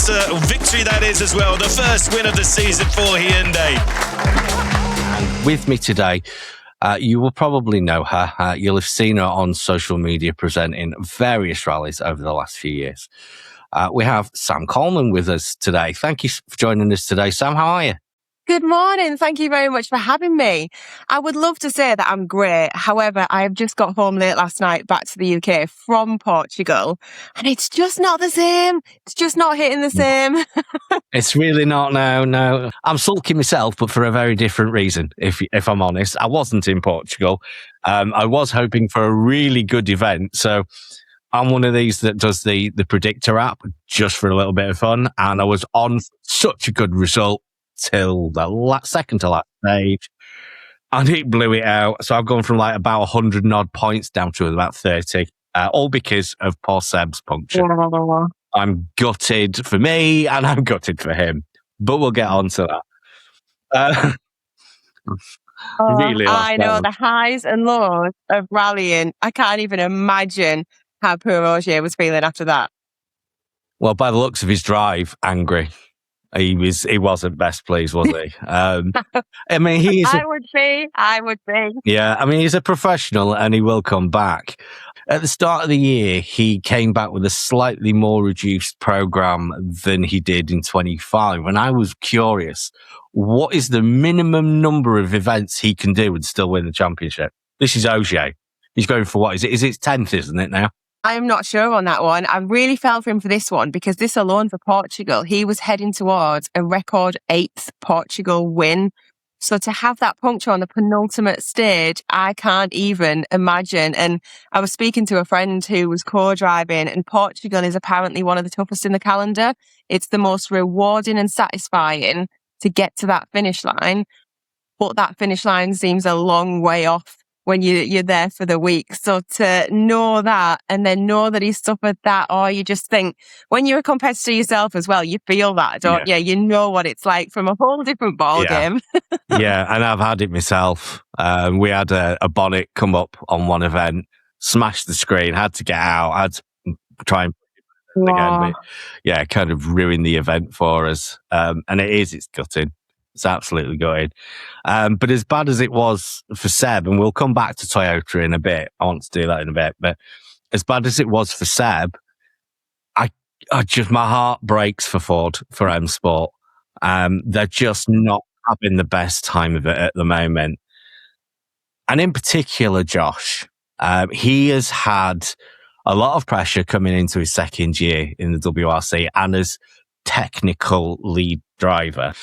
victory that is as well. The first win of the season for Hyundai. And with me today, you will probably know her. You'll have seen her on social media presenting various rallies over the last few years. We have Sam Coleman with us today. Thank you for joining us today. Sam, how are you? Good morning. Thank you very much for having me. I would love to say that I'm great. However, I have just got home late last night back to the UK from Portugal, and it's just not the same. It's just not hitting the same. It's really not, no. I'm sulking myself, but for a very different reason, if I'm honest. I wasn't in Portugal. I was hoping for a really good event, so I'm one of these that does the Predictor app just for a little bit of fun, and I was on such a good result till the second to last stage, and it blew it out. So I've gone from like about 100 and odd points down to about 30, all because of poor Seb's puncture. I'm gutted for me, and I'm gutted for him, but we'll get on to that. Really, I know the highs and lows of rallying. I can't even imagine how poor Ogier was feeling after that. Well, by the looks of his drive, angry. He wasn't best pleased, was he? I mean, I would be. Yeah, I mean, he's a professional and he will come back. At the start of the year, he came back with a slightly more reduced program than he did in 25. And I was curious, what is the minimum number of events he can do and still win the championship? This is Ogier. He's going for what? Is it 10th, isn't it now? I'm not sure on that one. I really fell for him for this one because this alone for Portugal, he was heading towards a record 8th Portugal win. So to have that puncture on the penultimate stage, I can't even imagine. And I was speaking to a friend who was co-driving, and Portugal is apparently one of the toughest in the calendar. It's the most rewarding and satisfying to get to that finish line. But that finish line seems a long way off when you're there for the week. So to know that and then know that he suffered that, or you just think, when you're a competitor yourself as well, you feel that, don't you? You know what it's like from a whole different ball game. Yeah, and I've had it myself. We had a bonnet come up on one event, smashed the screen, had to get out, had to try and put it again. But yeah, kind of ruined the event for us. And it's gutting. It's absolutely gutted. But as bad as it was for Seb, and we'll come back to Toyota in a bit. I want to do that in a bit. But as bad as it was for Seb, I just, my heart breaks for Ford, for M Sport. They're just not having the best time of it at the moment. And in particular, Josh, he has had a lot of pressure coming into his second year in the WRC and as technical lead driver.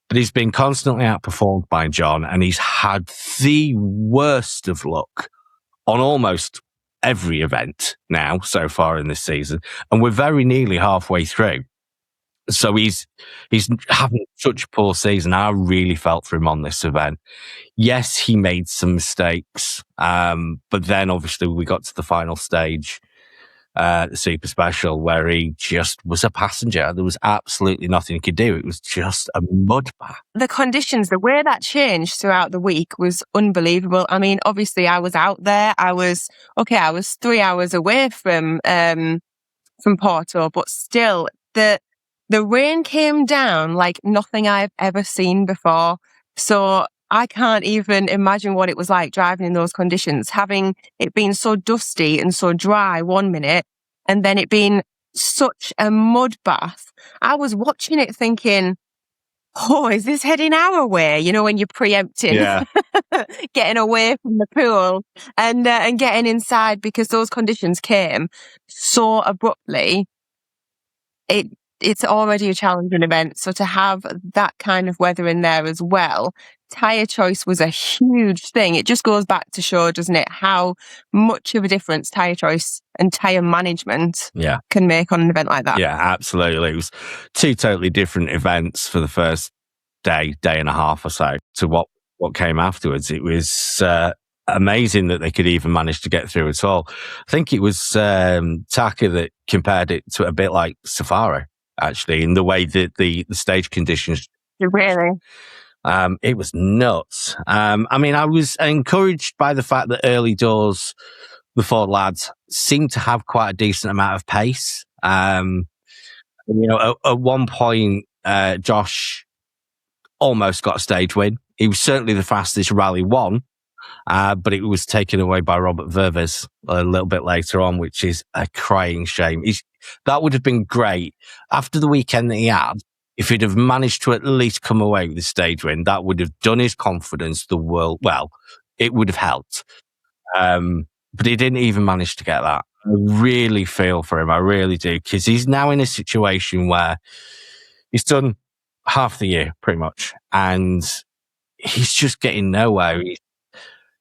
But he's been constantly outperformed by John, and he's had the worst of luck on almost every event now so far in this season. And we're very nearly halfway through. So he's having such a poor season. I really felt for him on this event. Yes, he made some mistakes. But then obviously we got to the final stage, the Super Special, where he just was a passenger. There was absolutely nothing he could do. It was just a mud bath. The conditions, the way that changed throughout the week was unbelievable. I mean, obviously I was out there. I was 3 hours away from Porto, but still the rain came down like nothing I've ever seen before. So I can't even imagine what it was like driving in those conditions, having it been so dusty and so dry one minute, and then it being such a mud bath. I was watching it thinking, oh, is this heading our way? You know, when you're preempting, getting away from the pool and getting inside, because those conditions came so abruptly. It's already a challenging event. So to have that kind of weather in there as well, tyre choice was a huge thing. It just goes back to show, doesn't it, how much of a difference tyre choice and tyre management can make on an event like that. Yeah, absolutely. It was two totally different events for the first day and a half or so to what came afterwards. It was amazing that they could even manage to get through at all. I think it was Taka that compared it to a bit like Safari, actually, in the way that the stage conditions. Really? It was nuts. I mean, I was encouraged by the fact that early doors, the Ford lads seemed to have quite a decent amount of pace. At one point, Josh almost got a stage win. He was certainly the fastest rally one, but it was taken away by Robert Verves a little bit later on, which is a crying shame. That would have been great after the weekend that he had. If he'd have managed to at least come away with a stage win, that would have done his confidence the world. Well, it would have helped. But he didn't even manage to get that. I really feel for him. I really do. Because he's now in a situation where he's done half the year pretty much. And he's just getting nowhere.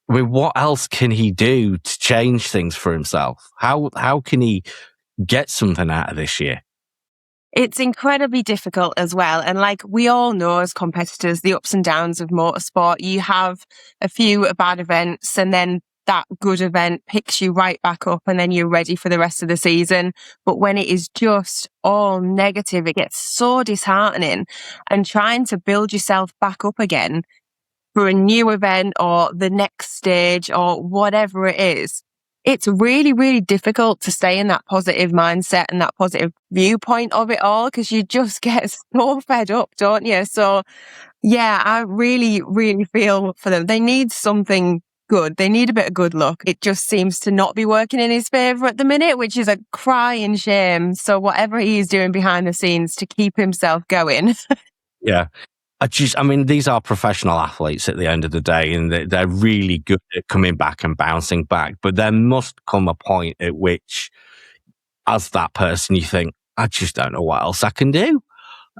What else can he do to change things for himself? How can he get something out of this year? It's incredibly difficult as well. And like we all know as competitors, the ups and downs of motorsport, you have a few bad events and then that good event picks you right back up and then you're ready for the rest of the season. But when it is just all negative, it gets so disheartening, and trying to build yourself back up again for a new event or the next stage or whatever it is, it's really, really difficult to stay in that positive mindset and that positive viewpoint of it all, because you just get so fed up, don't you? So yeah, I really, really feel for them. They need something good. They need a bit of good luck. It just seems to not be working in his favour at the minute, which is a crying shame. So whatever he's doing behind the scenes to keep himself going. Yeah. These are professional athletes at the end of the day, and they're really good at coming back and bouncing back. But there must come a point at which, as that person, you think, I just don't know what else I can do.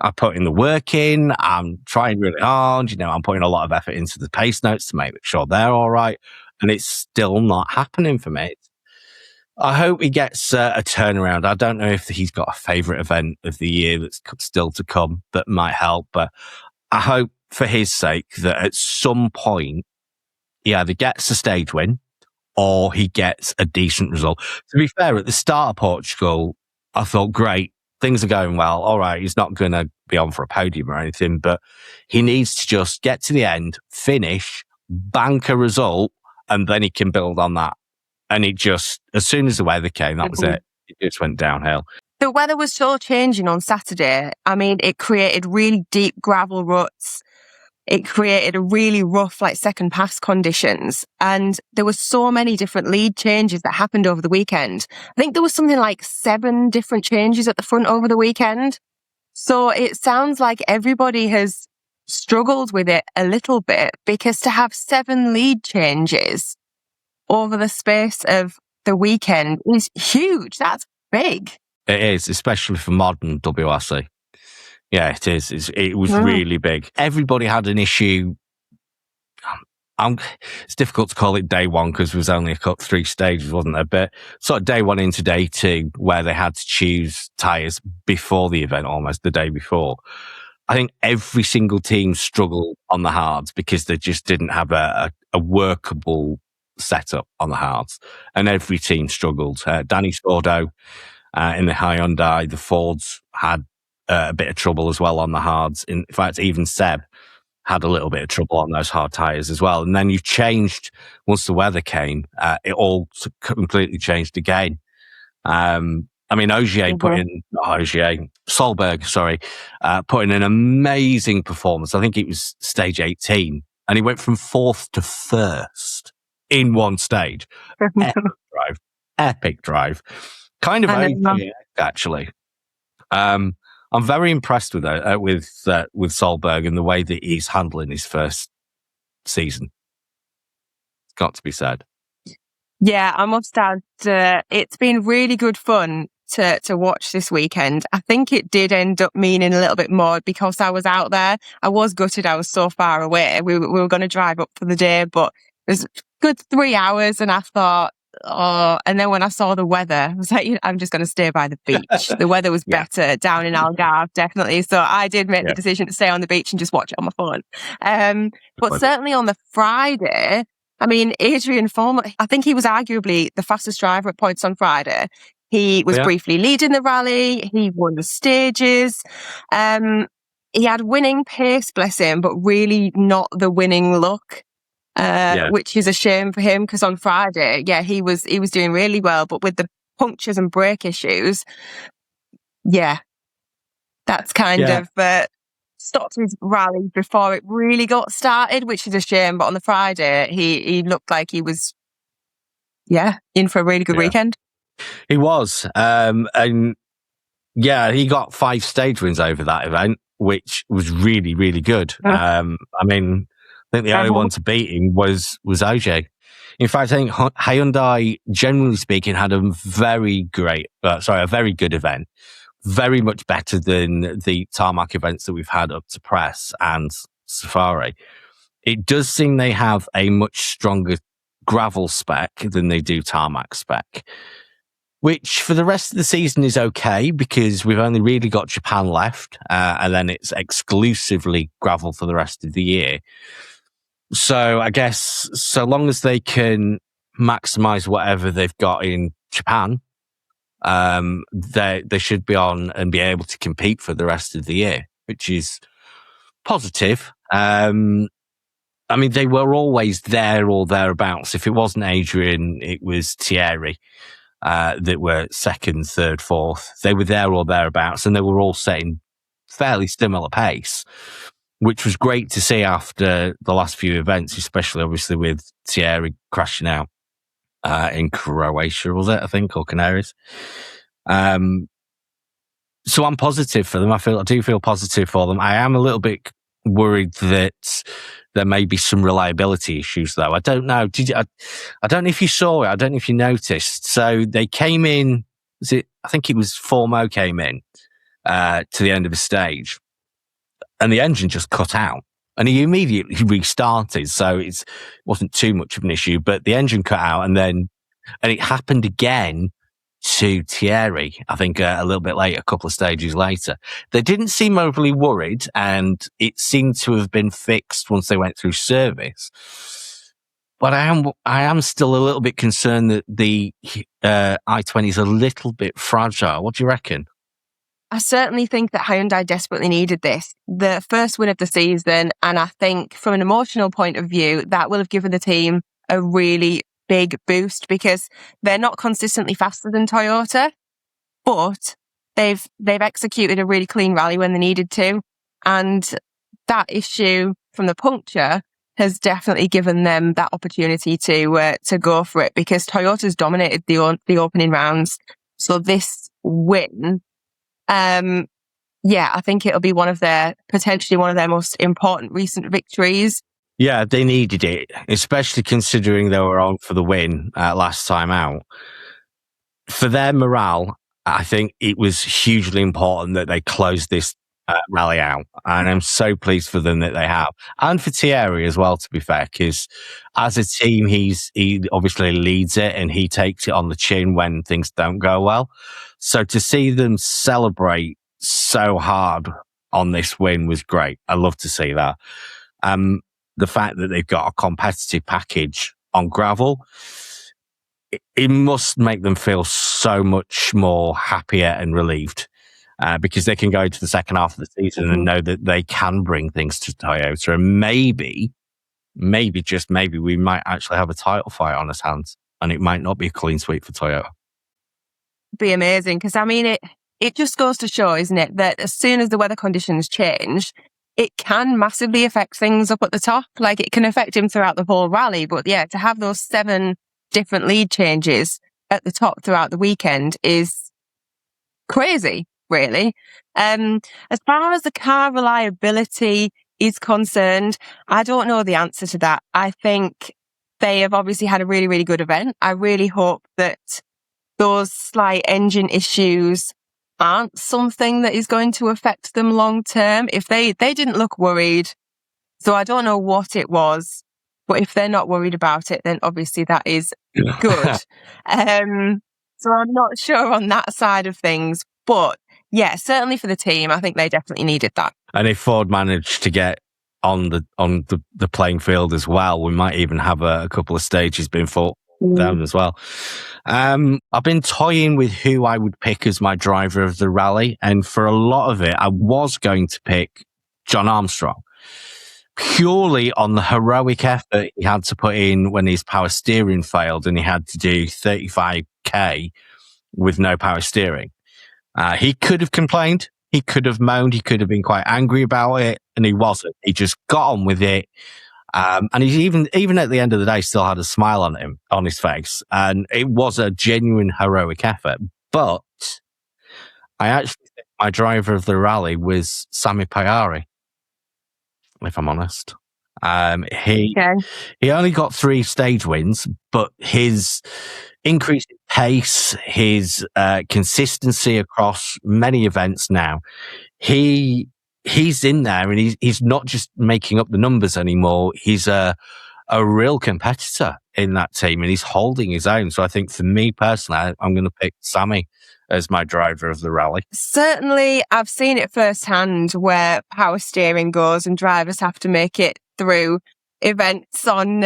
I put in the work in, I'm trying really hard, I'm putting a lot of effort into the pace notes to make sure they're all right, and it's still not happening for me. I hope he gets a turnaround. I don't know if he's got a favourite event of the year that's still to come that might help, but I hope for his sake that at some point he either gets a stage win or he gets a decent result. To be fair, at the start of Portugal, I thought, great, things are going well. All right, he's not going to be on for a podium or anything, but he needs to just get to the end, finish, bank a result, and then he can build on that. And it just, as soon as the weather came, that was it. It just went downhill. The weather was so changing on Saturday. It created really deep gravel ruts. It created a really rough, second pass conditions. And there were so many different lead changes that happened over the weekend. I think there was something like 7 different changes at the front over the weekend. So it sounds like everybody has struggled with it a little bit, because to have 7 lead changes over the space of the weekend is huge. That's big. It is, especially for modern WRC. Yeah, it is. It was really big. Everybody had an issue. It's difficult to call it day one because there was only 3 stages, wasn't there? But sort of day 1 into day 2, where they had to choose tyres before the event, almost the day before. I think every single team struggled on the hards because they just didn't have a workable setup on the hards. And every team struggled. Danny Sordo in the Hyundai, the Fords had a bit of trouble as well on the hards. In fact, even Seb had a little bit of trouble on those hard tyres as well. And then you changed, once the weather came, it all completely changed again. Solberg, put in an amazing performance. I think it was stage 18, and he went from 4th to 1st in one stage. Epic drive. Kind of OG, actually. I'm very impressed with Solberg and the way that he's handling his first season. It's got to be said. Yeah, I must add, it's been really good fun to watch this weekend. I think it did end up meaning a little bit more because I was out there. I was gutted I was so far away. We were going to drive up for the day, but it was a good 3 hours, and I thought, and then when I saw the weather, I was like, I'm just going to stay by the beach. The weather was better down in Algarve, definitely. So I did make the decision to stay on the beach and just watch it on my phone. But certainly on the Friday, Adrian Foreman, I think he was arguably the fastest driver at points on Friday. He was briefly leading the rally. He won the stages. He had winning pace, bless him, but really not the winning look. Which is a shame for him, because on Friday, he was doing really well, but with the punctures and brake issues, That's kind of stopped his rally before it really got started, which is a shame. But on the Friday, he looked like he was, in for a really good weekend. He was. And he got 5 stage wins over that event, which was really, really good. I think the only one to beat him was Ogier. In fact, I think Hyundai, generally speaking, had a very good event. Very much better than the tarmac events that we've had up to Press and Safari. It does seem they have a much stronger gravel spec than they do tarmac spec, which for the rest of the season is okay because we've only really got Japan left, and then it's exclusively gravel for the rest of the year. So I guess so long as they can maximize whatever they've got in Japan, they should be on and be able to compete for the rest of the year, which is positive. They were always there or thereabouts. If it wasn't Adrian, it was Thierry that were second, third, fourth. They were there or thereabouts, and they were all setting fairly similar pace, which was great to see after the last few events, especially obviously with Thierry crashing out in Croatia, was it, I think, or Canaries. So I'm positive for them. I do feel positive for them. I am a little bit worried that there may be some reliability issues, though. I don't know. I don't know if you saw it. I don't know if you noticed. So they came in. I think it was Formo came in to the end of the stage, and the engine just cut out, and he immediately restarted. So it wasn't too much of an issue, but the engine cut out, and it happened again to Thierry, I think a little bit later, a couple of stages later. They didn't seem overly worried, and it seemed to have been fixed once they went through service. But I am still a little bit concerned that the i20 is a little bit fragile. What do you reckon? I certainly think that Hyundai desperately needed this. The first win of the season, and I think from an emotional point of view, that will have given the team a really big boost because they're not consistently faster than Toyota, but they've executed a really clean rally when they needed to, and that issue from the puncture has definitely given them that opportunity to go for it because Toyota's dominated the opening rounds. So this win, I think it'll be potentially one of their most important recent victories. Yeah, they needed it, especially considering they were on for the win last time out. For their morale, I think it was hugely important that they closed this rally out. And I'm so pleased for them that they have. And for Thierry as well, to be fair, because as a team, he obviously leads it and he takes it on the chin when things don't go well. So to see them celebrate so hard on this win was great. I love to see that. The fact that they've got a competitive package on gravel, it must make them feel so much more happier and relieved because they can go into the second half of the season and know that they can bring things to Toyota. And maybe, just maybe, we might actually have a title fight on his hands and it might not be a clean sweep for Toyota. Be amazing because, it just goes to show, isn't it, that as soon as the weather conditions change, it can massively affect things up at the top. Like it can affect him throughout the whole rally. But to have those 7 different lead changes at the top throughout the weekend is crazy, really. As far as the car reliability is concerned, I don't know the answer to that. I think they have obviously had a really, really good event. I really hope that those slight engine issues aren't something that is going to affect them long term. If they didn't look worried, so I don't know what it was, but if they're not worried about it, then obviously that is good. So I'm not sure on that side of things, but certainly for the team, I think they definitely needed that. And if Ford managed to get on the playing field as well, we might even have a couple of stages being fought down as well. I've been toying with who I would pick as my driver of the rally, and for a lot of it, I was going to pick John Armstrong, purely on the heroic effort he had to put in when his power steering failed and he had to do 35k with no power steering. He could have complained, He could have moaned, he could have been quite angry about it, and he wasn't. He just got on with it. And he's even at the end of the day still had a smile on his face. And it was a genuine heroic effort. But I actually think my driver of the rally was Sami Pajari, if I'm honest. He only got 3 stage wins, but his increase in pace, his consistency across many events now, he's in there, and he's not just making up the numbers anymore. He's a real competitor in that team, and he's holding his own. So I think for me personally, I'm going to pick Sami as my driver of the rally. Certainly, I've seen it firsthand where power steering goes and drivers have to make it through events on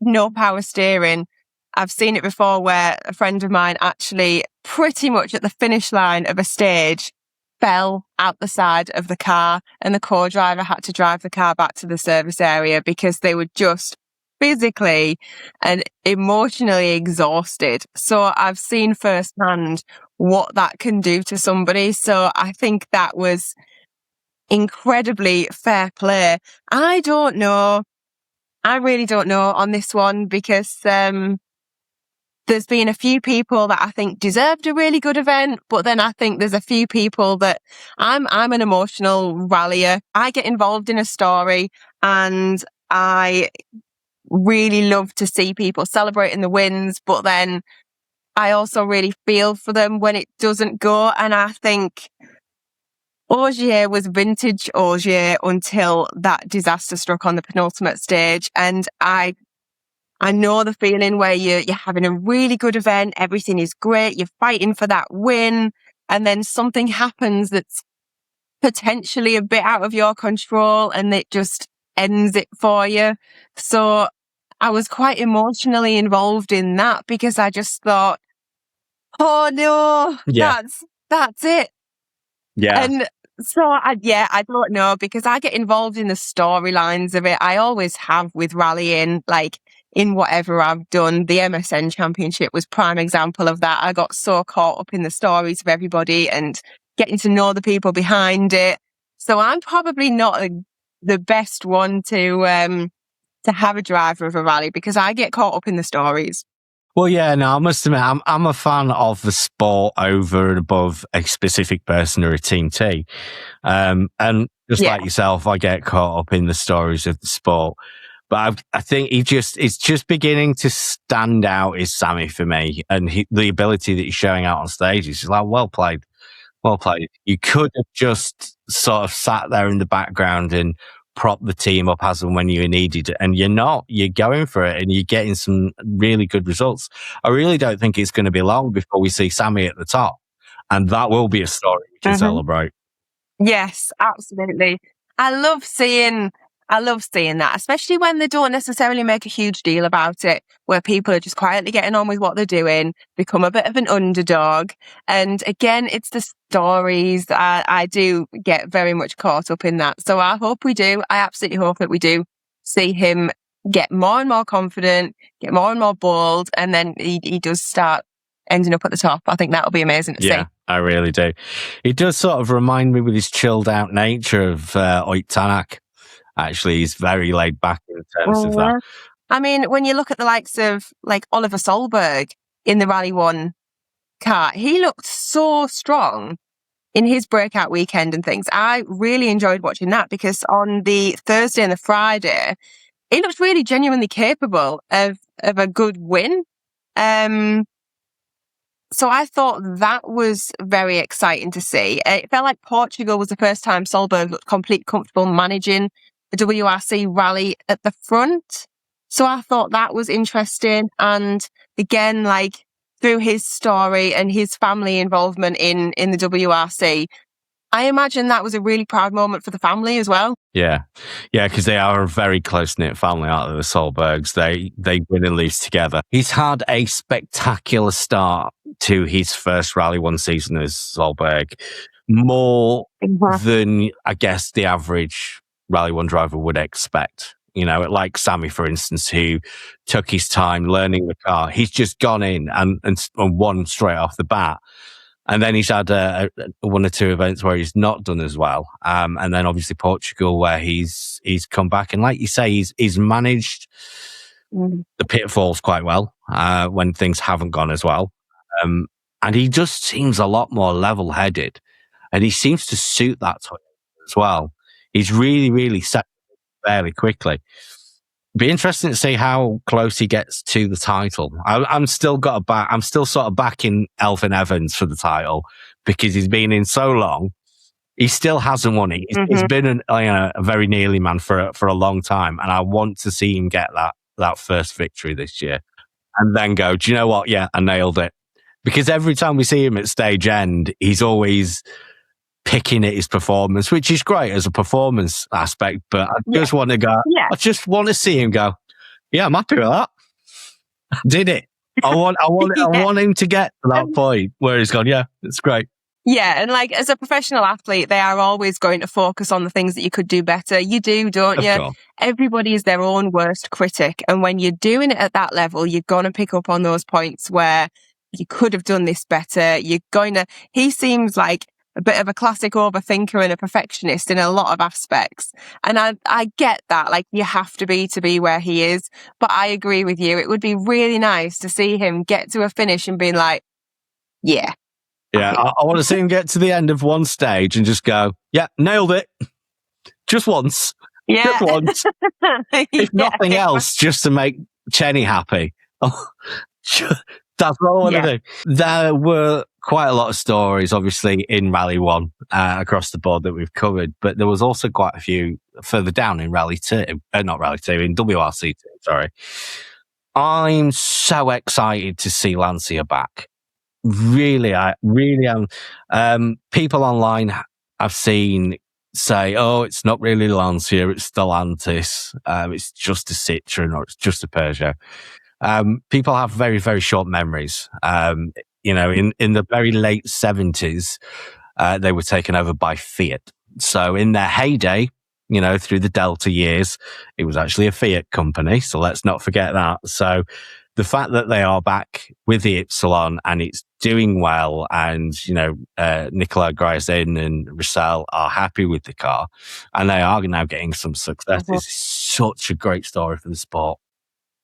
no power steering. I've seen it before where a friend of mine actually pretty much at the finish line of a stage fell out the side of the car, and the co-driver had to drive the car back to the service area because they were just physically and emotionally exhausted. So I've seen firsthand what that can do to somebody. So I think that was incredibly fair play. I don't know. I really don't know on this one because there's been a few people that I think deserved a really good event, but then I think there's a few people that I'm an emotional rallier. I get involved in a story, and I really love to see people celebrating the wins, but then I also really feel for them when it doesn't go. And I think Ogier was vintage Ogier until that disaster struck on the penultimate stage. And I know the feeling where you're having a really good event, everything is great, you're fighting for that win, and then something happens that's potentially a bit out of your control and it just ends it for you. So I was quite emotionally involved in that because I just thought, oh no, that's it. Yeah. And so I don't know, because I get involved in the storylines of it. I always have with rallying, like in whatever I've done. The MSN Championship was prime example of that. I got so caught up in the stories of everybody and getting to know the people behind it. So I'm probably not the best one to have a driver of a rally because I get caught up in the stories. Well, yeah, no, I must admit, I'm a fan of the sport over and above a specific person or a team T. And just like yourself, I get caught up in the stories of the sport. But I think it's just beginning to stand out is Sami for me. And the ability that he's showing out on stage is just like, well played. Well played. You could have just sort of sat there in the background and prop the team up as and when you needed it, and you're not. You're going for it, and you're getting some really good results. I really don't think it's going to be long before we see Sami at the top, and that will be a story we can celebrate. Yes, absolutely. I love seeing that, especially when they don't necessarily make a huge deal about it, where people are just quietly getting on with what they're doing, become a bit of an underdog. And again, it's the stories that I do get very much caught up in that. So I hope we do. I absolutely hope that we do see him get more and more confident, get more and more bold, and then he does start ending up at the top. I think that'll be amazing to see. I really do. He does sort of remind me with his chilled out nature of Oyt Tanak. Actually, he's very laid back in terms of that. I mean, when you look at the likes of like Oliver Solberg in the Rally 1 car, he looked so strong in his breakout weekend and things. I really enjoyed watching that because on the Thursday and the Friday, he looked really genuinely capable of a good win. So I thought that was very exciting to see. It felt like Portugal was the first time Solberg looked completely comfortable managing the WRC rally at the front. So I thought that was interesting. And again, like through his story and his family involvement in the WRC, I imagine that was a really proud moment for the family as well. Yeah, because they are a very close-knit family, aren't they, the Solbergs? They win and lose together. He's had a spectacular start to his first Rally 1 season as Solberg, more than, I guess, the average Rally 1 driver would expect. You know, like Sami, for instance, who took his time learning the car. He's just gone in and won straight off the bat. And then he's had one or two events where he's not done as well. And then obviously Portugal, where he's come back. And like you say, he's managed the pitfalls quite well when things haven't gone as well. And he just seems a lot more level-headed. And he seems to suit that Toyota as well. He's really, really set fairly quickly. Be interesting to see how close he gets to the title. I'm still sort of backing Elfyn Evans for the title because he's been in so long. He still hasn't won it. He's been a very nearly man for a long time, and I want to see him get that first victory this year, and then go, do you know what? Yeah, I nailed it. Because every time we see him at stage end, he's always picking at his performance, which is great as a performance aspect, but I just want to go, I just want to see him go, yeah, I'm happy with that. I did it. I want him to get to that point where he's gone, yeah, it's great. Yeah, and like as a professional athlete, they are always going to focus on the things that you could do better. You do, don't you? Course. Everybody is their own worst critic. And when you're doing it at that level, you're going to pick up on those points where you could have done this better. He seems like a bit of a classic overthinker and a perfectionist in a lot of aspects. And I get that, like you have to be where he is. But I agree with you. It would be really nice to see him get to a finish and be like, yeah. Yeah, I want to see him get to the end of one stage and just go, yeah, nailed it. Just once. Yeah. Just once. If nothing else, just to make Chenny happy. That's what I want to do. There were quite a lot of stories, obviously, in Rally 1 across the board that we've covered, but there was also quite a few further down in Rally 2, not Rally 2, in WRC 2, sorry. I'm so excited to see Lancia back. I really am. People online I've seen say, oh, it's not really Lancia, it's Stellantis, it's just a Citroen or it's just a Peugeot. People have very, very short memories. In the very late 70s, they were taken over by Fiat. So in their heyday, through the Delta years, it was actually a Fiat company. So let's not forget that. So the fact that they are back with the Ypsilon and it's doing well, and Nicolas Greisin and Roussel are happy with the car, and they are now getting some success. This is such a great story for the sport.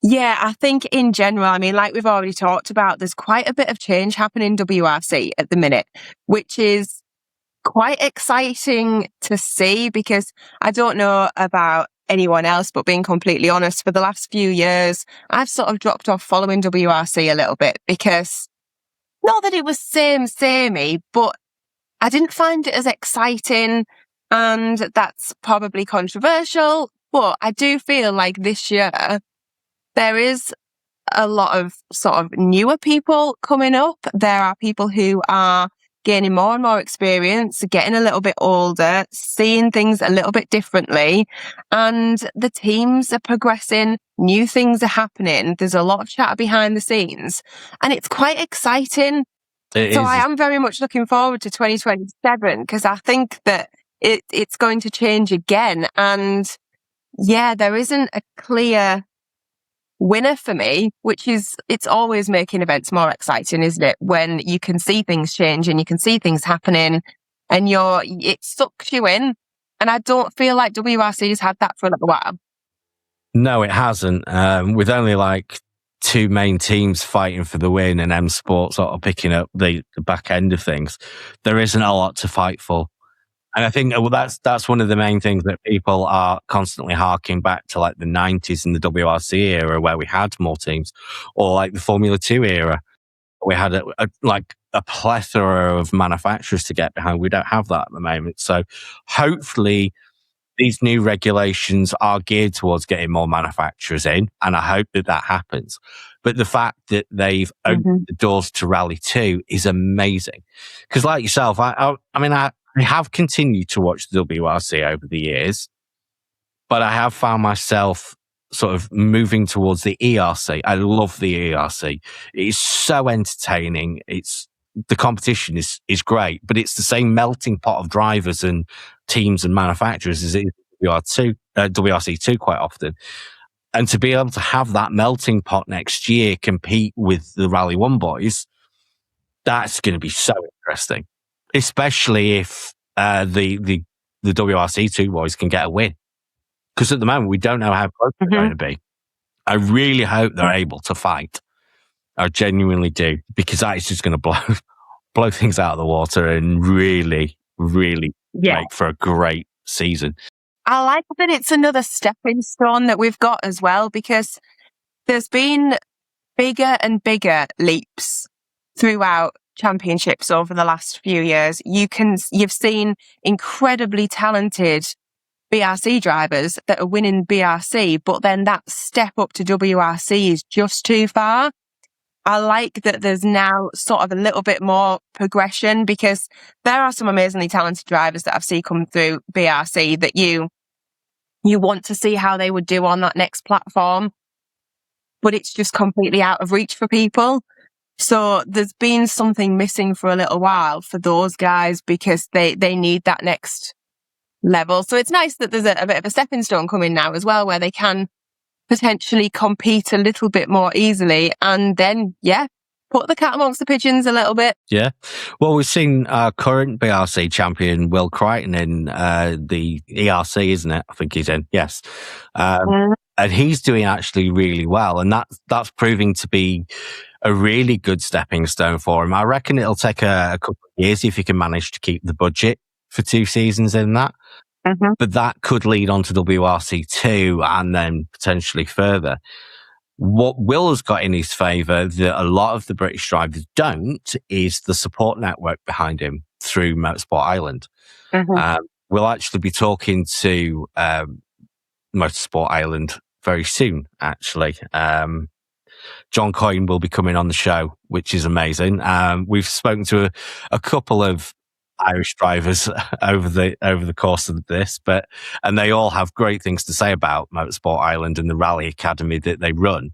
Yeah, I think in general, I mean, like we've already talked about, there's quite a bit of change happening in WRC at the minute, which is quite exciting to see, because I don't know about anyone else, but being completely honest, for the last few years, I've sort of dropped off following WRC a little bit, because not that it was samey, but I didn't find it as exciting, and that's probably controversial, but I do feel like this year there is a lot of sort of newer people coming up. There are people who are gaining more and more experience, getting a little bit older, seeing things a little bit differently, and the teams are progressing. New things are happening. There's a lot of chatter behind the scenes, and it's quite exciting. I am very much looking forward to 2027, because I think that it's going to change again. And yeah, there isn't a clear winner for me, which is, it's always making events more exciting, isn't it? When you can see things change and you can see things happening, and it sucks you in. And I don't feel like WRC has had that for a little while. No, it hasn't. With only like two main teams fighting for the win and M Sport sort of picking up the back end of things, there isn't a lot to fight for. And I think that's one of the main things that people are constantly harking back to, like the 90s and the WRC era, where we had more teams, or like the Formula 2 era. We had a plethora of manufacturers to get behind. We don't have that at the moment. So hopefully these new regulations are geared towards getting more manufacturers in, and I hope that happens. But the fact that they've opened the doors to Rally 2 is amazing. Because like yourself, I have continued to watch the WRC over the years, but I have found myself sort of moving towards the ERC. I love the ERC. It is so entertaining. The competition is great, but it's the same melting pot of drivers and teams and manufacturers as it is WRC2 quite often. And to be able to have that melting pot next year compete with the Rally 1 boys, That's going to be so interesting, especially if the WRC 2 boys can get a win. Because at the moment, we don't know how close they're going to be. I really hope they're able to fight. I genuinely do, because that is just going to blow things out of the water and really, really make for a great season. I like that it's another stepping stone that we've got as well, because there's been bigger and bigger leaps throughout championships over the last few years. You've seen incredibly talented BRC drivers that are winning BRC, but then that step up to WRC is just too far. I like that there's now sort of a little bit more progression, because there are some amazingly talented drivers that I've seen come through BRC that you want to see how they would do on that next platform, but it's just completely out of reach for people. So there's been something missing for a little while for those guys, because they need that next level. So it's nice that there's a bit of a stepping stone coming now as well, where they can potentially compete a little bit more easily, and then put the cat amongst the pigeons a little bit. Yeah. Well, we've seen our current BRC champion, Will Crichton, in the ERC, isn't it? I think he's in. Yes. And he's doing actually really well. And that's proving to be a really good stepping stone for him. I reckon it'll take a couple of years if he can manage to keep the budget for 2 seasons in that. But that could lead on to WRC2 and then potentially further. What Will has got in his favour that a lot of the British drivers don't is the support network behind him through Motorsport Ireland. We'll actually be talking to Motorsport Ireland very soon, actually. John Coyne will be coming on the show, which is amazing. We've spoken to a couple of Irish drivers over the course of this, and they all have great things to say about Motorsport Ireland and the rally academy that they run.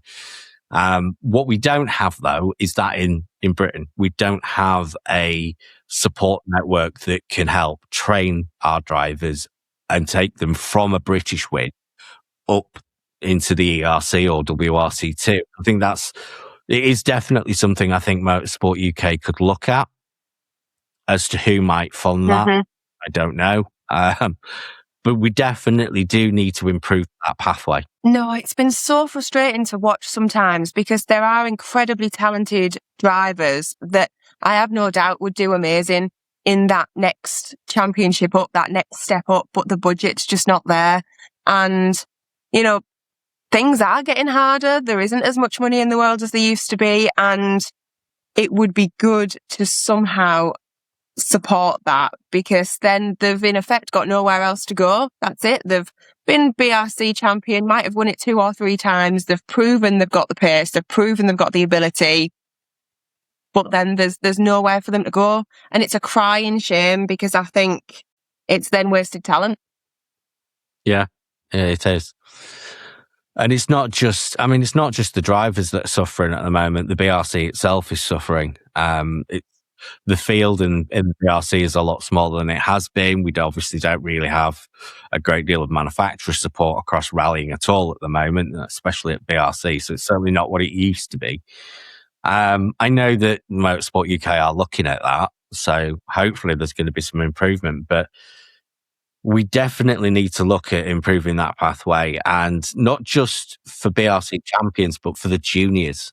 What we don't have, though, is that in Britain. We don't have a support network that can help train our drivers and take them from a British win up into the ERC or WRC2. I think it is definitely something I think Motorsport UK could look at. As to who might fund that, I don't know. But we definitely do need to improve that pathway. No, it's been so frustrating to watch sometimes, because there are incredibly talented drivers that I have no doubt would do amazing in that next championship up, that next step up, but the budget's just not there. And, things are getting harder. There isn't as much money in the world as there used to be. And it would be good to somehow support that, because then they've in effect got nowhere else to go. That's it. They've been BRC champion, might have won it 2 or 3 times. They've proven they've got the pace. They've proven they've got the ability. But then there's nowhere for them to go. And it's a crying shame, because I think it's then wasted talent. Yeah, it is. And it's not just the drivers that are suffering at the moment. The BRC itself is suffering. The field in the BRC is a lot smaller than it has been. We obviously don't really have a great deal of manufacturer support across rallying at all at the moment, especially at BRC. So it's certainly not what it used to be. I know that Motorsport UK are looking at that. So hopefully there's going to be some improvement, but we definitely need to look at improving that pathway, and not just for BRC champions, but for the juniors.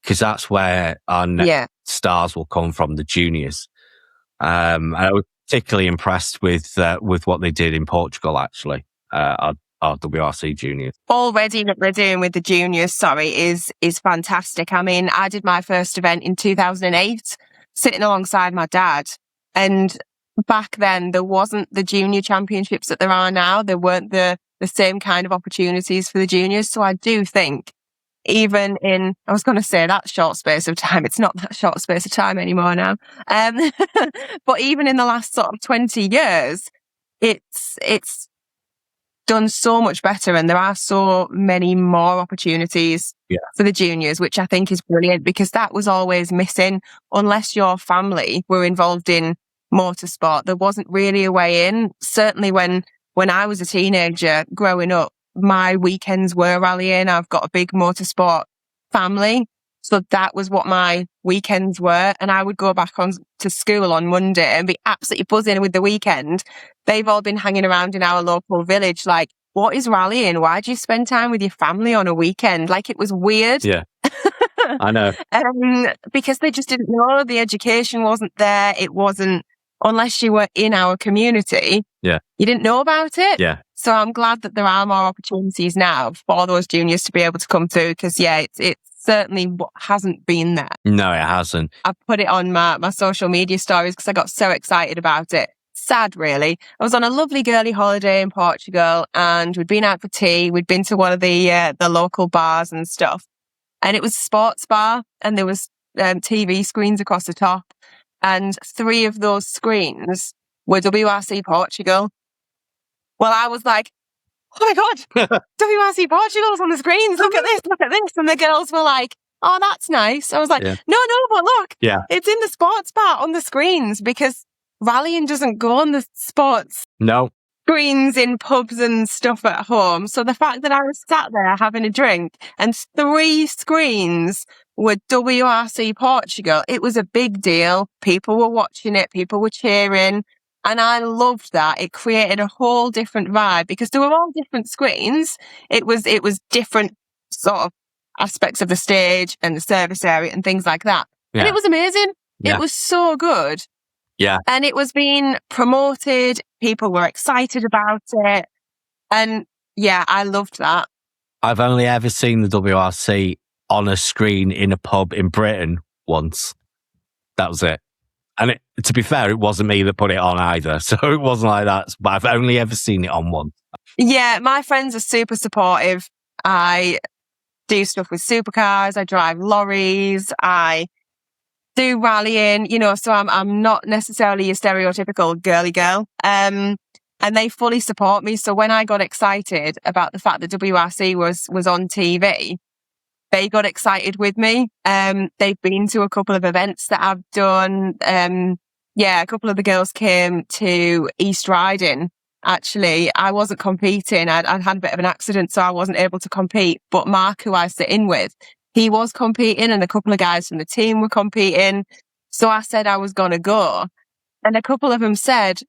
Because that's where our next stars will come from, the juniors. I was particularly impressed with what they did in Portugal, actually, our WRC juniors. Already what they're doing with the juniors, is fantastic. I mean, I did my first event in 2008, sitting alongside my dad. And back then, there wasn't the junior championships that there are now. There weren't the same kind of opportunities for the juniors. So I do think, even in, I was going to say that short space of time, it's not that short space of time anymore now. But even in the last sort of 20 years, it's done so much better, and there are so many more opportunities for the juniors, which I think is brilliant, because that was always missing. Unless your family were involved in motorsport, there wasn't really a way in. Certainly when I was a teenager growing up, my weekends were rallying. I've got a big motorsport family. So that was what my weekends were. And I would go back on to school on Monday and be absolutely buzzing with the weekend. They've all been hanging around in our local village like, what is rallying? Why do you spend time with your family on a weekend? Like, it was weird. Yeah, I know. Because they just didn't know. The education wasn't there. It wasn't, unless you were in our community, Yeah. you didn't know about it. Yeah. So I'm glad that there are more opportunities now for those juniors to be able to come through, because, yeah, it's certainly what hasn't been there. No, it hasn't. I put it on my social media stories because I got so excited about it. Sad, really. I was on a lovely girly holiday in Portugal and we'd been out for tea. We'd been to one of the local bars and stuff. And it was a sports bar and there was TV screens across the top. And 3 of those screens were WRC Portugal. Well, I was like, oh my God, WRC Portugal's on the screens. Look at this, look at this. And the girls were like, oh, that's nice. I was like, Yeah. no, but look, Yeah. it's in the sports bar on the screens, because rallying doesn't go on the sports No. screens in pubs and stuff at home. So the fact that I was sat there having a drink and 3 screens were WRC Portugal, it was a big deal. People were watching it, people were cheering. And I loved that. It created a whole different vibe because they were all different screens. It was different sort of aspects of the stage and the service area and things like that. Yeah. And it was amazing. Yeah. It was so good. Yeah. And it was being promoted. People were excited about it. And yeah, I loved that. I've only ever seen the WRC on a screen in a pub in Britain once. That was it. And to be fair, it wasn't me that put it on either. So it wasn't like that. But I've only ever seen it on one. Yeah, my friends are super supportive. I do stuff with supercars. I drive lorries. I do rallying, so I'm not necessarily a stereotypical girly girl. And they fully support me. So when I got excited about the fact that WRC was on TV, they got excited with me. They've been to a couple of events that I've done. A couple of the girls came to East Riding. Actually, I wasn't competing. I'd had a bit of an accident, so I wasn't able to compete. But Mark, who I sit in with, he was competing and a couple of guys from the team were competing. So I said I was going to go. And a couple of them said,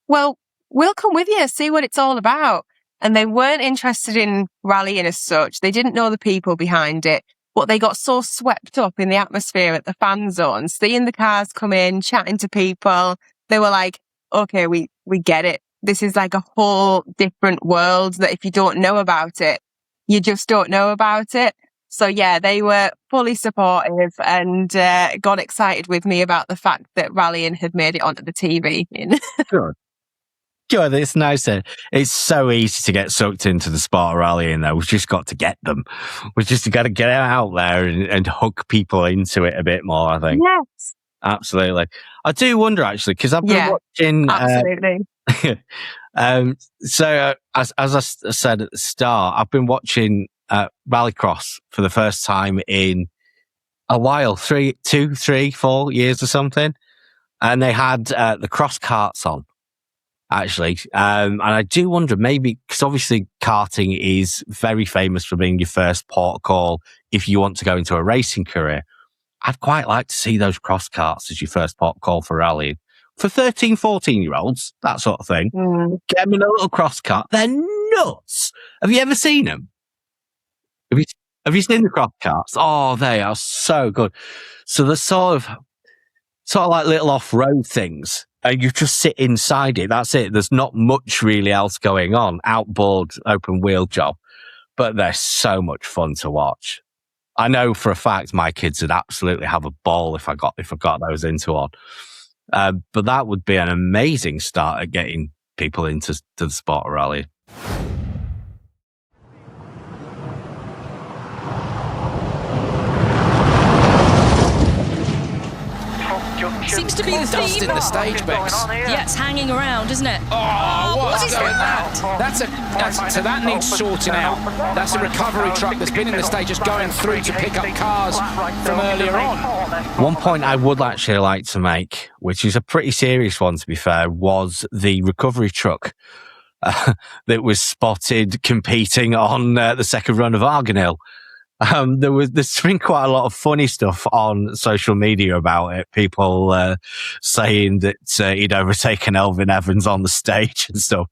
well, we'll come with you, see what it's all about. And they weren't interested in rallying as such. They didn't know the people behind it, but they got so swept up in the atmosphere at the fan zone, seeing the cars come in, chatting to people. They were like, okay, we get it. This is like a whole different world that if you don't know about it, you just don't know about it. So yeah, they were fully supportive and got excited with me about the fact that rallying had made it onto the TV. Good. Good. It's nice. It's so easy to get sucked into the sport of rallying, though. We've just got to get them. We've just got to get out there and hook people into it a bit more, I think. Yes. Absolutely. I do wonder, actually, because I've been watching... Absolutely. So, as I said at the start, I've been watching Rallycross for the first time in a while, 3, 4 years or something. And they had the cross carts on, actually. And I do wonder, maybe, because obviously karting is very famous for being your first port of call if you want to go into a racing career. I'd quite like to see those cross carts as your first port of call for rallying. For 13, 14-year-olds, that sort of thing. Get them in a little cross cart. They're nuts. Have you ever seen them? Have you seen the cross carts? Oh, they are so good. So they're sort of like little off-road things. And you just sit inside it. That's it. There's not much really else going on. Outboard, open wheel job. But they're so much fun to watch. I know for a fact my kids would absolutely have a ball if I got those into one. But that would be an amazing start at getting people into the sport of rally. Seems to be the Dust theme. in the stage, Bex. Yeah, it's hanging around, isn't it? Oh, what what's is going on? that? So that needs sorting out. That's a recovery truck that's been in the stage just going through to pick up cars from earlier on. One point I would actually like to make, which is a pretty serious one to be fair, was the recovery truck that was spotted competing on the second run of Argonhill. There's been quite a lot of funny stuff on social media about it. People saying that he'd overtaken Elfyn Evans on the stage and stuff.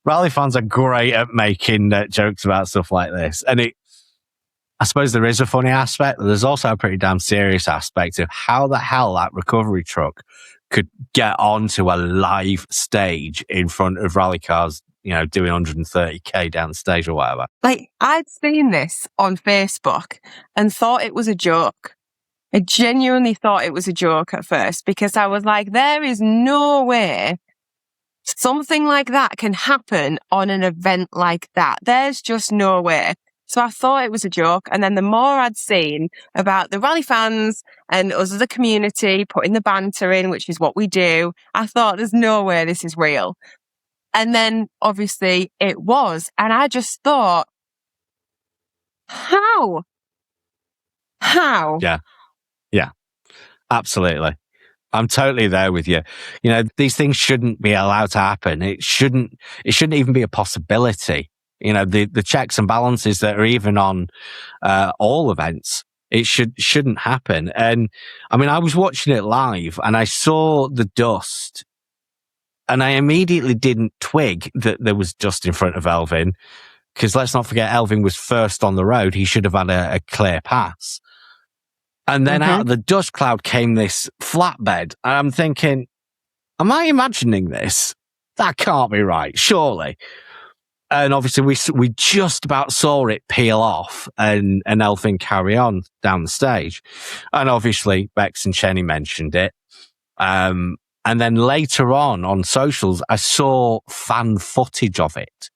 Rally fans are great at making jokes about stuff like this. And I suppose there is a funny aspect, but there's also a pretty damn serious aspect of how the hell that recovery truck could get onto a live stage in front of rally cars, doing 130k down the stage or whatever. Like, I'd seen this on Facebook and thought it was a joke. I genuinely thought it was a joke at first, because I was like, there is no way something like that can happen on an event like that. There's just no way. So I thought it was a joke. And then the more I'd seen about the rally fans and us as a community putting the banter in, which is what we do, I thought there's no way this is real. And then obviously it was. And I just thought, how? Yeah, absolutely. I'm totally there with you. These things shouldn't be allowed to happen. It shouldn't even be a possibility. The checks and balances that are even on all events, it shouldn't happen. And I mean, I was watching it live and I saw the dust and I immediately didn't twig that there was dust in front of Elfyn, because let's not forget, Elfyn was first on the road. He should have had a clear pass. And then out of the dust cloud came this flatbed. And I'm thinking, am I imagining this? That can't be right, surely. And obviously we just about saw it peel off and Elfyn carry on down the stage. And obviously Bex and Chenny mentioned it. And then later on socials, I saw fan footage of it.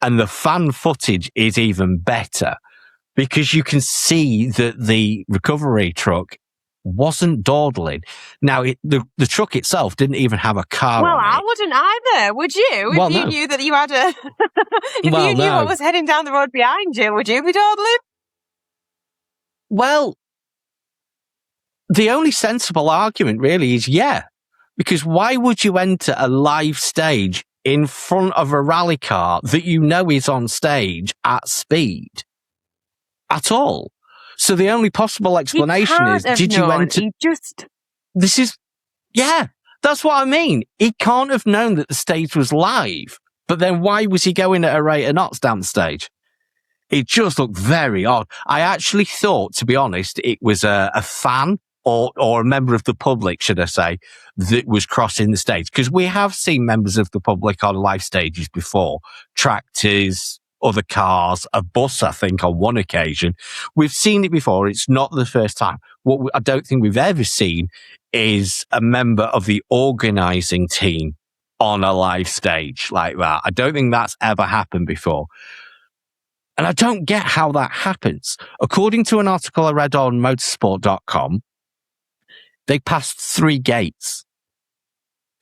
And the fan footage is even better, because you can see that the recovery truck wasn't dawdling. Now, the truck itself didn't even have a car Well, on I it. wouldn't either, would you? If you knew that you had if you knew what was heading down the road behind you, would you be dawdling? Well, the only sensible argument really is because why would you enter a live stage in front of a rally car that is on stage at speed at all? So the only possible explanation is, did you enter? That's what I mean. He can't have known that the stage was live, but then why was he going at a rate of knots down the stage? It just looked very odd. I actually thought, to be honest, it was a fan or a member of the public, should I say, that was crossing the stage. Because we have seen members of the public on live stages before. Tractors, other cars, a bus, I think, on one occasion. We've seen it before. It's not the first time. What I don't think we've ever seen is a member of the organising team on a live stage like that. I don't think that's ever happened before. And I don't get how that happens. According to an article I read on motorsport.com, they passed 3 gates,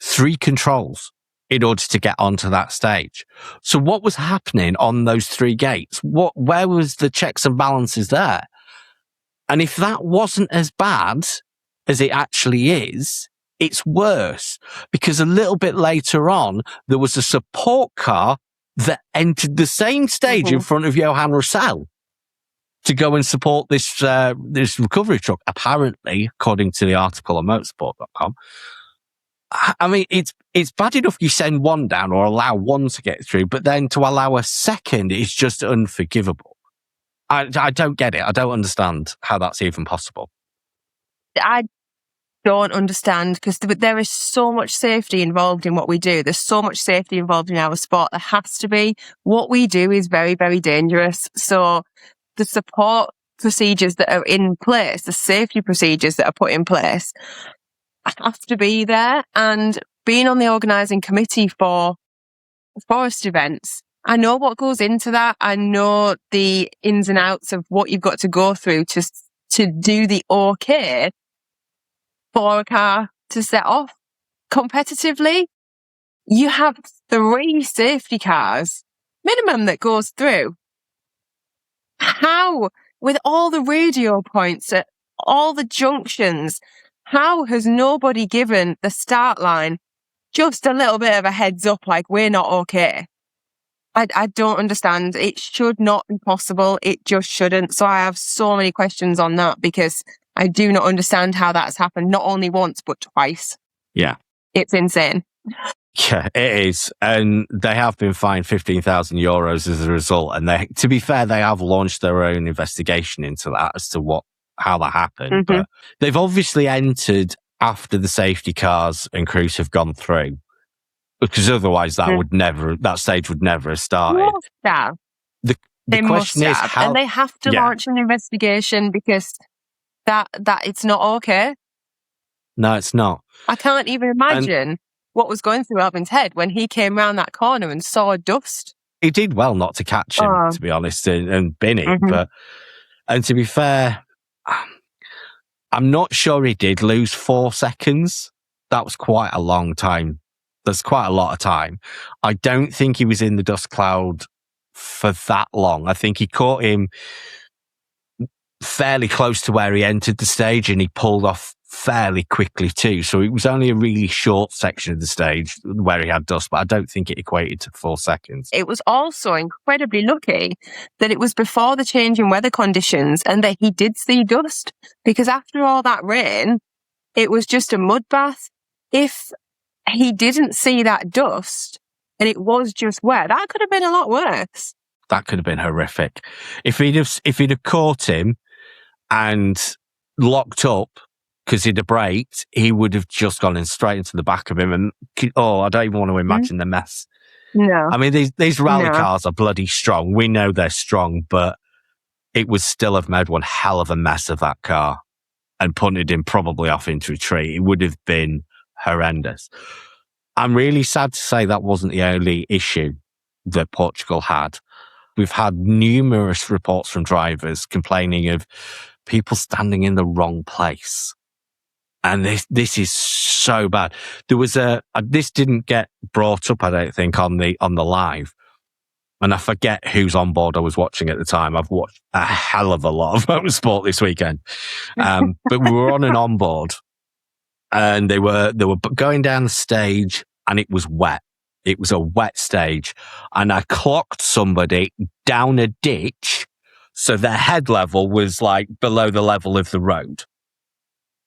3 controls in order to get onto that stage. So what was happening on those 3 gates? Where was the checks and balances there? And if that wasn't as bad as it actually is, it's worse, because a little bit later on, there was a support car that entered the same stage in front of Johan Russell to go and support this recovery truck, apparently, according to the article on motorsport.com. I mean, it's bad enough you send one down or allow one to get through, but then to allow a second is just unforgivable. I don't get it. I don't understand how that's even possible. I don't understand, because there is so much safety involved in what we do. There's so much safety involved in our sport. There has to be. What we do is very, very dangerous. So the support procedures that are in place, the safety procedures that are put in place, have to be there. And being on the organising committee for forest events, I know what goes into that. I know the ins and outs of what you've got to go through to do the okay for a car to set off competitively. You have 3 safety cars minimum that goes through. How, with all the radio points at all the junctions, how has nobody given the start line just a little bit of a heads up, like, we're not okay? I don't understand. It should not be possible. It just shouldn't. So I have so many questions on that because I do not understand how that's happened, not only once, but twice. Yeah. It's insane. Yeah, it is. And they have been fined €15,000 as a result. And to be fair, they have launched their own investigation into that as to how that happened. But they've obviously entered after the safety cars and crews have gone through. Because otherwise that stage would never have started. The question is how... And they have to launch an investigation because that it's not okay. No, it's not. I can't even imagine what was going through Alvin's head when he came round that corner and saw dust. He did well not to catch him, to be honest, and bin it. And to be fair, I'm not sure he did lose 4 seconds. That was quite a long time. That's quite a lot of time. I don't think he was in the dust cloud for that long. I think he caught him fairly close to where he entered the stage and he pulled off fairly quickly too. So it was only a really short section of the stage where he had dust, but I don't think it equated to 4 seconds. It was also incredibly lucky that it was before the change in weather conditions and that he did see dust, because after all that rain, it was just a mud bath. If he didn't see that dust and it was just wet, that could have been a lot worse. That could have been horrific. If he'd have caught him and locked up because he'd have braked, he would have just gone in straight into the back of him. And I don't even want to imagine the mess. No. I mean, these rally cars are bloody strong. We know they're strong, but it would still have made one hell of a mess of that car and punted him probably off into a tree. It would have been horrendous. I'm really sad to say that wasn't the only issue that Portugal had. We've had numerous reports from drivers complaining of people standing in the wrong place. And this is so bad. There was this didn't get brought up, I don't think, on the live. And I forget who's on board I was watching at the time. I've watched a hell of a lot of motorsport this weekend. But we were on an onboard. And they were going down the stage and it was wet. It was a wet stage. And I clocked somebody down a ditch. So their head level was like below the level of the road,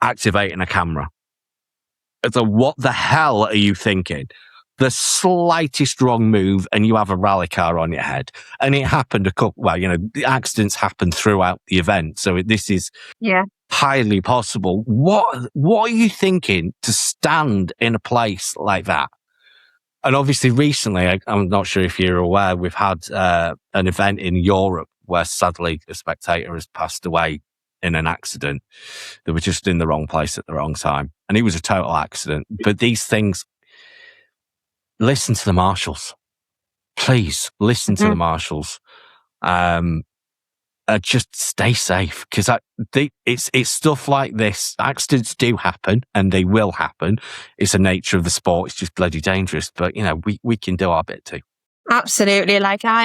activating a camera. So what the hell are you thinking? The slightest wrong move and you have a rally car on your head. And it happened the accidents happened throughout the event. So this is highly possible. What are you thinking to stand in a place like that? And obviously recently, I'm not sure if you're aware, we've had an event in Europe where sadly a spectator has passed away in an accident. They were just in the wrong place at the wrong time. And it was a total accident. But these things, listen to the marshals. Please listen to the marshals. Just stay safe, because it's stuff like this. Accidents do happen and they will happen. It's the nature of the sport. It's just bloody dangerous. But we can do our bit too. Absolutely. Like I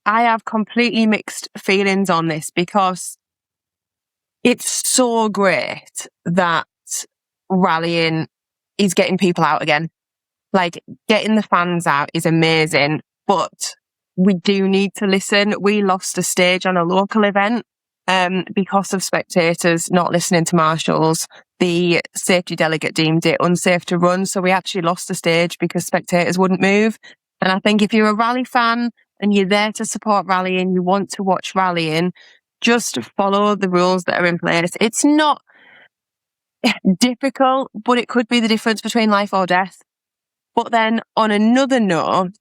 have completely mixed feelings on this, because it's so great that rallying is getting people out again. Like getting the fans out is amazing, but we do need to listen. We lost a stage on a local event because of spectators not listening to marshals. The safety delegate deemed it unsafe to run, so we actually lost the stage because spectators wouldn't move. And I think if you're a rally fan and you're there to support rallying, you want to watch rallying, just follow the rules that are in place. It's not difficult, but it could be the difference between life or death. But then on another note,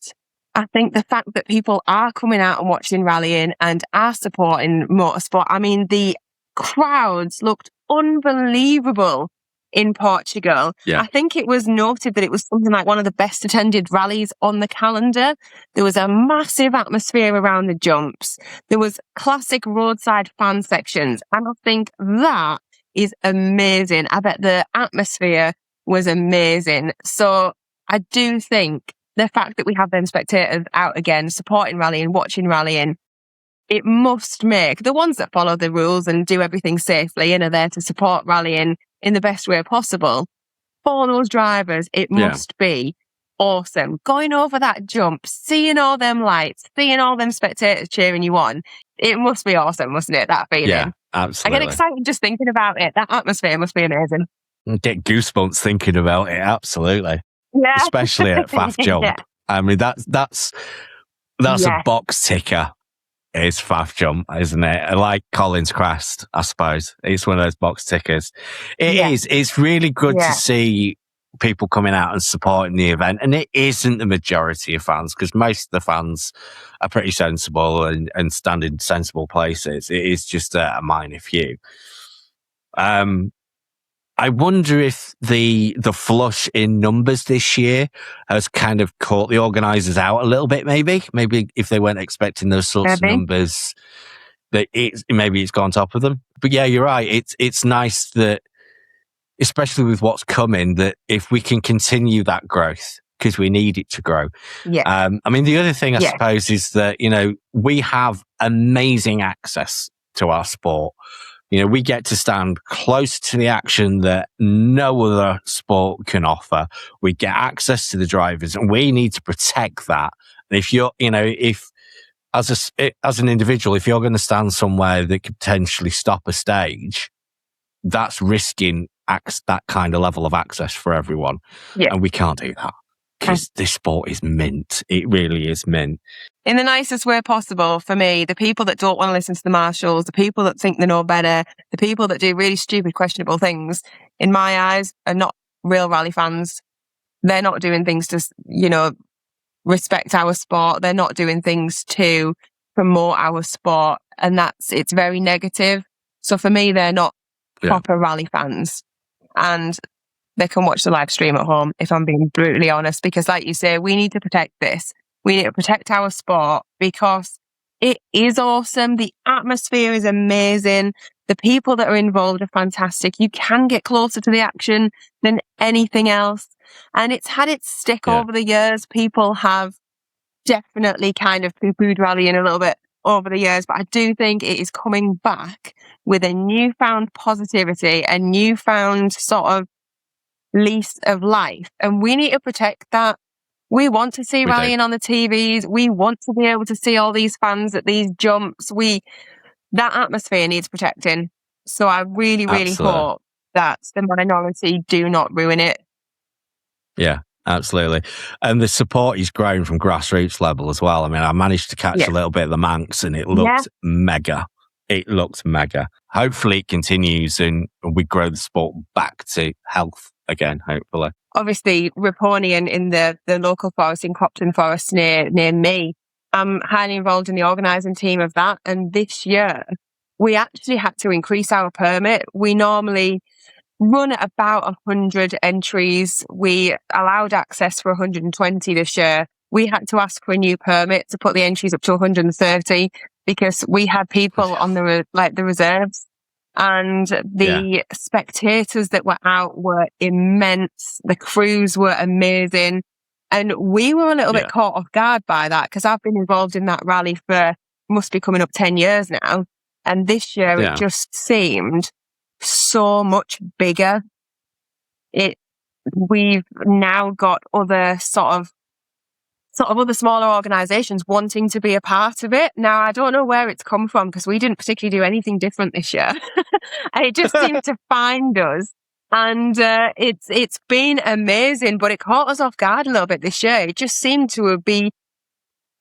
I think the fact that people are coming out and watching rallying and are supporting motorsport. I mean, the crowds looked unbelievable in Portugal. Yeah. I think it was noted that it was something like one of the best attended rallies on the calendar. There was a massive atmosphere around the jumps. There was classic roadside fan sections. And I think that is amazing. I bet the atmosphere was amazing. So I do think the fact that we have them spectators out again, supporting rallying, watching rallying, it must make the ones that follow the rules and do everything safely and are there to support rallying in the best way possible. For those drivers, it must be awesome. Going over that jump, seeing all them lights, seeing all them spectators cheering you on, it must be awesome, mustn't it, that feeling? Yeah, absolutely. I get excited just thinking about it. That atmosphere must be amazing. Get goosebumps thinking about it, absolutely. Yeah. Especially at Faf Jump. Yeah. I mean, that's a box ticker. It's Faf Jump, isn't it? Like Collins Crest, I suppose. It's one of those box tickers. It is. It's really good to see people coming out and supporting the event. And it isn't the majority of fans, because most of the fans are pretty sensible and stand in sensible places. It is just a minor few. I wonder if the flush in numbers this year has kind of caught the organisers out a little bit, maybe if they weren't expecting those sorts of numbers, that maybe it's gone top of them. But yeah, you're right. It's nice that, especially with what's coming, that if we can continue that growth, because we need it to grow. Yeah. I mean, the other thing I suppose is that, we have amazing access to our sport. We get to stand close to the action that no other sport can offer. We get access to the drivers, and we need to protect that. And if you're, if as an individual, if you're going to stand somewhere that could potentially stop a stage, that's risking that kind of level of access for everyone. Yeah. And we can't do that, because this sport is mint. It really is mint. In the nicest way possible, for me, the people that don't want to listen to the marshals, the people that think they know better, the people that do really stupid, questionable things, in my eyes, are not real rally fans. They're not doing things to, respect our sport. They're not doing things to promote our sport. And it's very negative. So for me, they're not proper rally fans. And they can watch the live stream at home, if I'm being brutally honest, because like you say, we need to protect this. We need to protect our sport, because it is awesome. The atmosphere is amazing. The people that are involved are fantastic. You can get closer to the action than anything else. And it's had its stick over the years. People have definitely kind of poo-pooed rallying a little bit over the years, but I do think it is coming back with a newfound positivity, a newfound sort of lease of life. And we need to protect that. We want to see rallying on the TVs. We want to be able to see all these fans at these jumps. That atmosphere needs protecting. So I really, really hope that the minority do not ruin it. Yeah, absolutely. And the support is growing from grassroots level as well. I mean, I managed to catch a little bit of the Manx, and it looked mega. It looked mega. Hopefully it continues and we grow the sport back to health again, hopefully. Obviously, Raponian in the local forest in Copton Forest near me, I'm highly involved in the organising team of that. And this year, we actually had to increase our permit. We normally run at about 100 entries. We allowed access for 120 this year. We had to ask for a new permit to put the entries up to 130 because we had people on the reserves. And the spectators that were out were immense. The crews were amazing. And we were a little bit caught off guard by that, because I've been involved in that rally for, must be coming up 10 years now. And this year it just seemed so much bigger. We've now got other sort of other smaller organisations wanting to be a part of it. Now, I don't know where it's come from, because we didn't particularly do anything different this year. It just seemed to find us. And it's been amazing, but it caught us off guard a little bit this year. It just seemed to be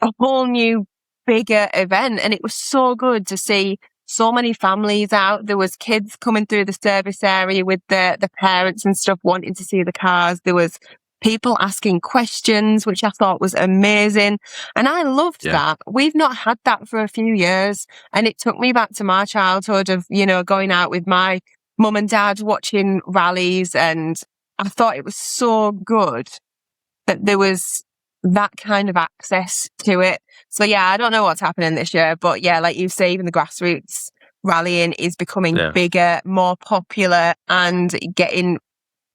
a whole new, bigger event. And it was so good to see so many families out. There was kids coming through the service area with the parents and stuff wanting to see the cars. There was people asking questions, which I thought was amazing. And I loved that. We've not had that for a few years. And it took me back to my childhood of, going out with my mum and dad watching rallies. And I thought it was so good that there was that kind of access to it. So I don't know what's happening this year, but like you say, even the grassroots rallying is becoming bigger, more popular, and getting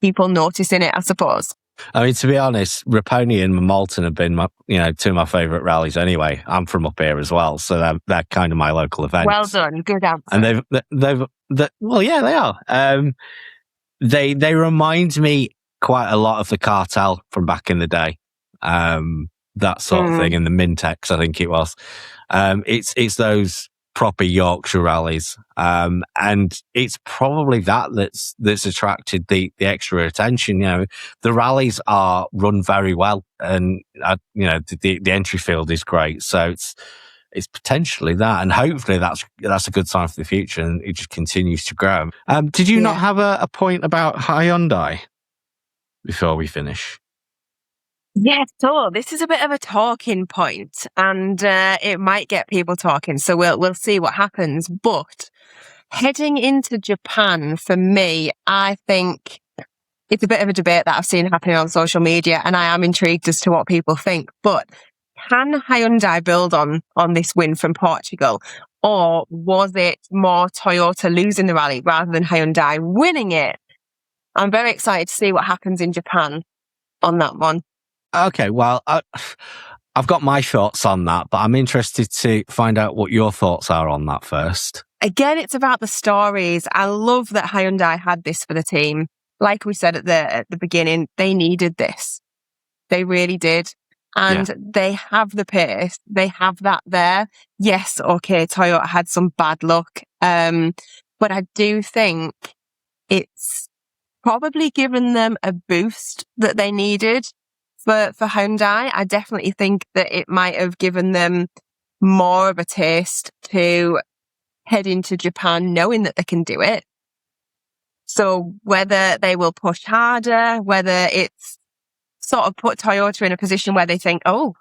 people noticing it, I suppose. I mean, to be honest, Raponi and Malton have been two of my favourite rallies anyway. I'm from up here as well, so they're kind of my local events. Well done, good answer. And they are. They remind me quite a lot of the Cartel from back in the day. that sort of thing, in the Mintex, I think it was. It's those proper Yorkshire rallies, and it's probably that's attracted the extra attention. The rallies are run very well, and the entry field is great, so it's potentially that, and hopefully that's a good sign for the future, and it just continues to grow. Did you not have a point about Hyundai before we finish? Yeah, so this is a bit of a talking point, and it might get people talking, so we'll see what happens. But heading into Japan, for me, I think it's a bit of a debate that I've seen happening on social media, and I am intrigued as to what people think. But can Hyundai build on this win from Portugal, or was it more Toyota losing the rally rather than Hyundai winning it? I'm very excited to see what happens in Japan on that one. Okay, well, I've got my thoughts on that, but I'm interested to find out what your thoughts are on that first. Again, it's about the stories. I love that Hyundai had this for the team. Like we said at the beginning, they needed this. They really did. And they have the pace. They have that there. Yes, okay, Toyota had some bad luck. But I do think it's probably given them a boost that they needed. For Hyundai, I definitely think that it might have given them more of a taste to head into Japan knowing that they can do it. So whether they will push harder, whether it's sort of put Toyota in a position where they think, oh,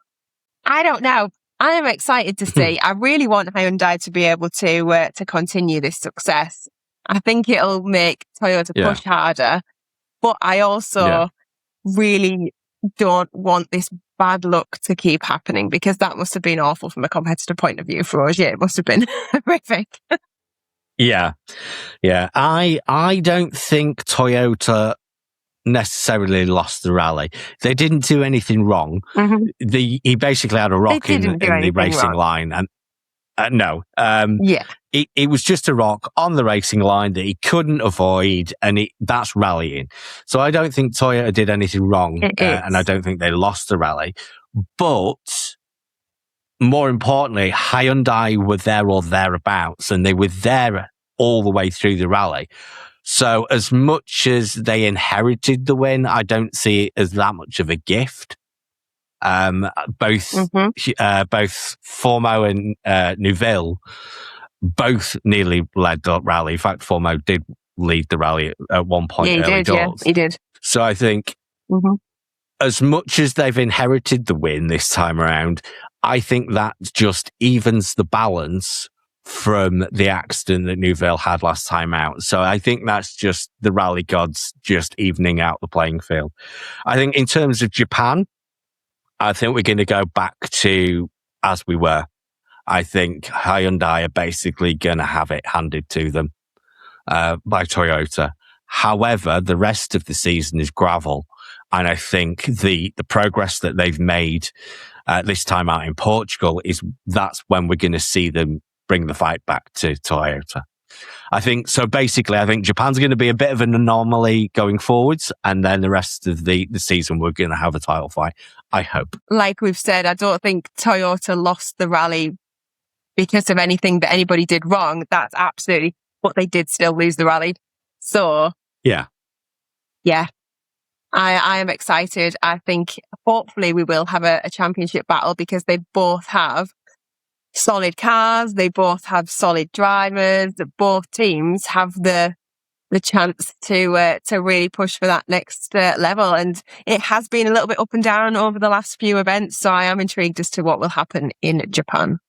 I don't know. I am excited to see. I really want Hyundai to be able to continue this success. I think it'll make Toyota push harder. But I also really don't want this bad luck to keep happening, because that must have been awful from a competitor point of view for Ogier. It must have been horrific. Yeah. I don't think Toyota necessarily lost the rally. They didn't do anything wrong. He basically had a rock in the racing line, and it was just a rock on the racing line that he couldn't avoid, and that's rallying. So I don't think Toyota did anything wrong, and I don't think they lost the rally. But more importantly, Hyundai were there or thereabouts, and they were there all the way through the rally. So as much as they inherited the win, I don't see it as that much of a gift. Both Formo and Neuville both nearly led the rally. In fact, Formo did lead the rally at one point. He did. So I think as much as they've inherited the win this time around, I think that just evens the balance from the accident that Neuville had last time out. So I think that's just the rally gods just evening out the playing field. I think in terms of Japan, I think we're going to go back to as we were. I think Hyundai are basically going to have it handed to them by Toyota. However, the rest of the season is gravel. And I think the progress that they've made this time out in Portugal that's when we're going to see them bring the fight back to Toyota. I think so. Basically, I think Japan's going to be a bit of an anomaly going forwards, and then the rest of the season we're going to have a title fight, I hope. Like we've said, I don't think Toyota lost the rally because of anything that anybody did wrong. That's absolutely, but they did still lose the rally. So yeah, I am excited. I think hopefully we will have a championship battle, because they both have solid cars, they both have solid drivers. Both teams have the chance to really push for that next level, and it has been a little bit up and down over the last few events. So I am intrigued as to what will happen in Japan.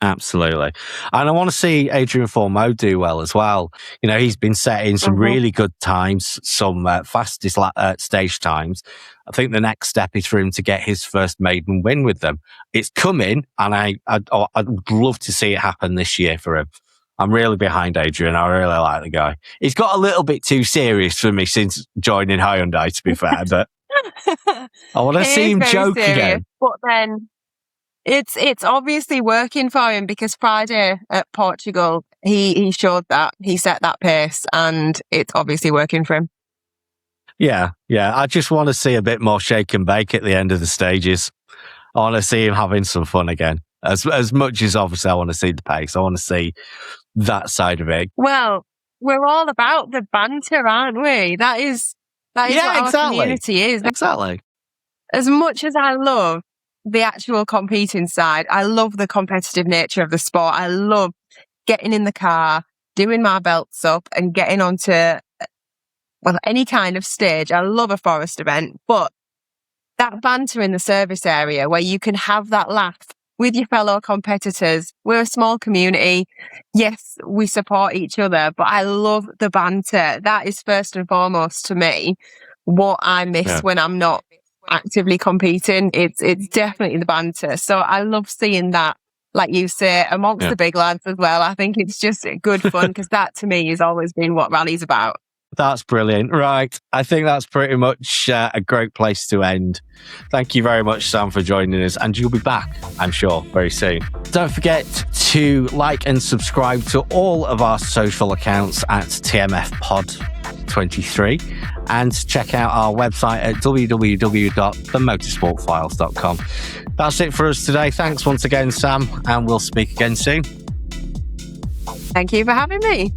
Absolutely. And I want to see Adrian Formeau do well as well. He's been setting some really good times, some fastest stage times. I think the next step is for him to get his first maiden win with them. It's coming, and I'd love to see it happen this year for him. I'm really behind Adrian. I really like the guy. He's got a little bit too serious for me since joining Hyundai, to be fair, but I want to see him joke again. But then it's obviously working for him, because Friday at Portugal, he showed that. He set that pace, and it's obviously working for him. Yeah. I just want to see a bit more shake and bake at the end of the stages. I want to see him having some fun again. As much as obviously I want to see the pace, I want to see that side of it. Well, we're all about the banter, aren't we? That is what our community is. Exactly. As much as I love the actual competing side, I love the competitive nature of the sport. I love getting in the car, doing my belts up and getting onto any kind of stage. I love a forest event, but that banter in the service area where you can have that laugh with your fellow competitors. We're a small community. Yes, we support each other, but I love the banter. That is first and foremost to me what I miss when I'm not actively competing. It's definitely the banter. So I love seeing that, like you say, amongst the big lads as well. I think it's just good fun because that to me has always been what rally's about. That's brilliant. Right. I think that's pretty much a great place to end. Thank you very much, Sam, for joining us. And you'll be back, I'm sure, very soon. Don't forget to like and subscribe to all of our social accounts at TMFpod23 and check out our website at www.themotorsportfiles.com. That's it for us today. Thanks once again, Sam, and we'll speak again soon. Thank you for having me.